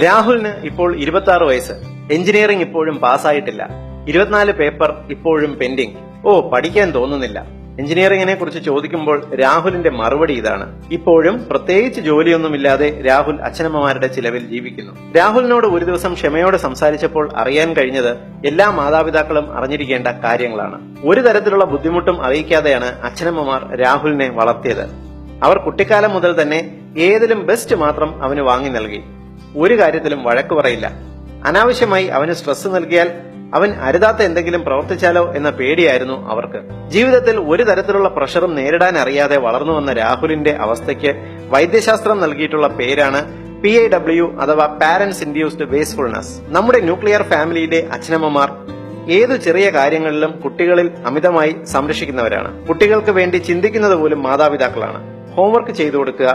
രാഹുലിന് ഇപ്പോൾ 26 വയസ്സ്. എഞ്ചിനീയറിംഗ് ഇപ്പോഴും പാസ്സായിട്ടില്ല. 24 പേപ്പർ ഇപ്പോഴും പെൻഡിങ്. പഠിക്കാൻ തോന്നുന്നില്ല. എഞ്ചിനീയറിംഗിനെ കുറിച്ച് ചോദിക്കുമ്പോൾ രാഹുലിന്റെ മറുപടി ഇതാണ്. ഇപ്പോഴും പ്രത്യേകിച്ച് ജോലിയൊന്നുമില്ലാതെ രാഹുൽ അച്ഛനമ്മമാരുടെ ചിലവിൽ ജീവിക്കുന്നു. രാഹുലിനോട് ഒരു ദിവസം ക്ഷമയോടെ സംസാരിച്ചപ്പോൾ അറിയാൻ കഴിഞ്ഞത് എല്ലാ മാതാപിതാക്കളും അറിഞ്ഞിരിക്കേണ്ട കാര്യങ്ങളാണ്. ഒരു തരത്തിലുള്ള ബുദ്ധിമുട്ടും അറിയിക്കാതെയാണ് അച്ഛനമ്മമാർ രാഹുലിനെ വളർത്തിയത്. അവർ കുട്ടിക്കാലം മുതൽ തന്നെ ഏതിലും ബെസ്റ്റ് മാത്രം അവന് വാങ്ങി നൽകി. ഒരു കാര്യത്തിലും വഴക്കു പറയില്ല. അനാവശ്യമായി അവന് സ്ട്രെസ് നൽകിയാൽ അവൻ അരുതാത്ത എന്തെങ്കിലും പ്രവർത്തിച്ചാലോ എന്ന പേടിയായിരുന്നു അവർക്ക്. ജീവിതത്തിൽ ഒരു തരത്തിലുള്ള പ്രഷറും നേരിടാൻ അറിയാതെ വളർന്നു വന്ന രാഹുലിന്റെ അവസ്ഥയ്ക്ക് വൈദ്യശാസ്ത്രം നൽകിയിട്ടുള്ള പേരാണ് PIW അഥവാ പാരന്റ്സ് ഇൻഡ്യൂസ്ഡ് വേസ്റ്റ്ഫുൾനെസ്. നമ്മുടെ ന്യൂക്ലിയർ ഫാമിലിയിലെ അച്ഛനമ്മമാർ ഏതു ചെറിയ കാര്യങ്ങളിലും കുട്ടികളിൽ അമിതമായി സംരക്ഷിക്കുന്നവരാണ്. കുട്ടികൾക്ക് വേണ്ടി ചിന്തിക്കുന്നത് പോലും മാതാപിതാക്കളാണ്. ഹോംവർക്ക് ചെയ്തു കൊടുക്കുക,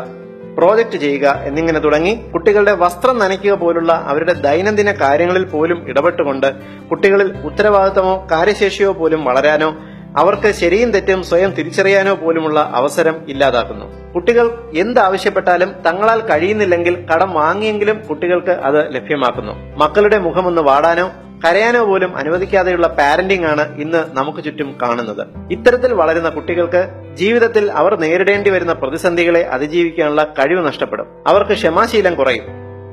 പ്രോജക്റ്റ് ചെയ്യുക എന്നിങ്ങനെ തുടങ്ങി കുട്ടികളുടെ വസ്ത്രം നനയ്ക്കുക പോലുള്ള അവരുടെ ദൈനംദിന കാര്യങ്ങളിൽ പോലും ഇടപെട്ടുകൊണ്ട് കുട്ടികളിൽ ഉത്തരവാദിത്തമോ കാര്യശേഷിയോ പോലും വളരാനോ അവർക്ക് ശരിയും തെറ്റും സ്വയം തിരിച്ചറിയാനോ പോലുമുള്ള അവസരം ഇല്ലാതാക്കുന്നു. കുട്ടികൾ എന്താവശ്യപ്പെട്ടാലും തങ്ങളാൽ കഴിയുന്നില്ലെങ്കിൽ കടം വാങ്ങിയെങ്കിലും കുട്ടികൾക്ക് അത് ലഭ്യമാക്കുന്നു. മക്കളുടെ മുഖമൊന്ന് വാടാനോ കരയാനോ പോലും അനുവദിക്കാതെയുള്ള പാരന്റിംഗ് ആണ് ഇന്ന് നമുക്ക് ചുറ്റും കാണുന്നത്. ഇത്തരത്തിൽ വളരുന്ന കുട്ടികൾക്ക് ജീവിതത്തിൽ അവർ നേരിടേണ്ടി വരുന്ന പ്രതിസന്ധികളെ അതിജീവിക്കാനുള്ള കഴിവ് നഷ്ടപ്പെടും. അവർക്ക് ക്ഷമാശീലം കുറയും,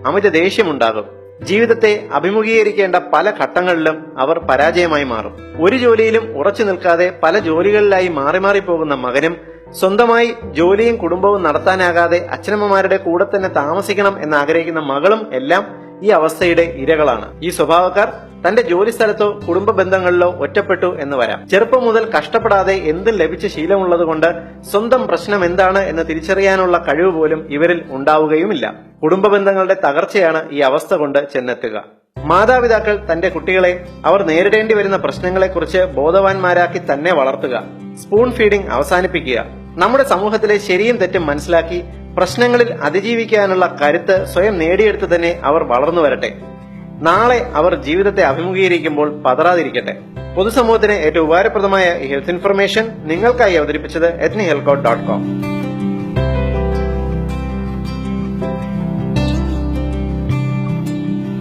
അമിത ദേഷ്യമുണ്ടാകും. ജീവിതത്തെ അഭിമുഖീകരിക്കേണ്ട പല ഘട്ടങ്ങളിലും അവർ പരാജയമായി മാറും. ഒരു ജോലിയിലും ഉറച്ചു നിൽക്കാതെ പല ജോലികളിലായി മാറി മാറി പോകുന്ന മകനും സ്വന്തമായി ജോലിയും കുടുംബവും നടത്താനാകാതെ അച്ഛനമ്മമാരുടെ കൂടെ തന്നെ താമസിക്കണം എന്നാഗ്രഹിക്കുന്ന മകളും എല്ലാം ഈ അവസ്ഥയുടെ ഇരകളാണ്. ഈ സ്വഭാവക്കാർ തന്റെ ജോലി സ്ഥലത്തോ കുടുംബ ബന്ധങ്ങളിലോ ഒറ്റപ്പെട്ടു എന്ന് വരാം. ചെറുപ്പം മുതൽ കഷ്ടപ്പെടാതെ എന്തും ലഭിച്ച ശീലമുള്ളതുകൊണ്ട് സ്വന്തം പ്രശ്നം എന്താണ് എന്ന് തിരിച്ചറിയാനുള്ള കഴിവ് പോലും ഇവരിൽ ഉണ്ടാവുകയുമില്ല. കുടുംബ ബന്ധങ്ങളുടെ തകർച്ചയാണ് ഈ അവസ്ഥ കൊണ്ട് ചെന്നെത്തുക. മാതാപിതാക്കൾ തന്റെ കുട്ടികളെ അവർ നേരിടേണ്ടി വരുന്ന പ്രശ്നങ്ങളെക്കുറിച്ച് ബോധവാന്മാരാക്കി തന്നെ വളർത്തുക. സ്പൂൺ ഫീഡിംഗ് അവസാനിപ്പിക്കുക. നമ്മുടെ സമൂഹത്തിലെ ശരിയും തെറ്റും മനസ്സിലാക്കി പ്രശ്നങ്ങളിൽ അതിജീവിക്കാനുള്ള കരുത്ത് സ്വയം നേടിയെടുത്ത് തന്നെ അവർ വളർന്നു വരട്ടെ. നാളെ അവർ ജീവിതത്തെ അഭിമുഖീകരിക്കുമ്പോൾ പതറാതിരിക്കട്ടെ. പൊതുസമൂഹത്തിന് ഏറ്റവും ഉപകാരപ്രദമായ ഈ ഹെൽത്ത് ഇൻഫർമേഷൻ നിങ്ങൾക്കായി അവതരിപ്പിച്ചത് ethnihealthcode.com.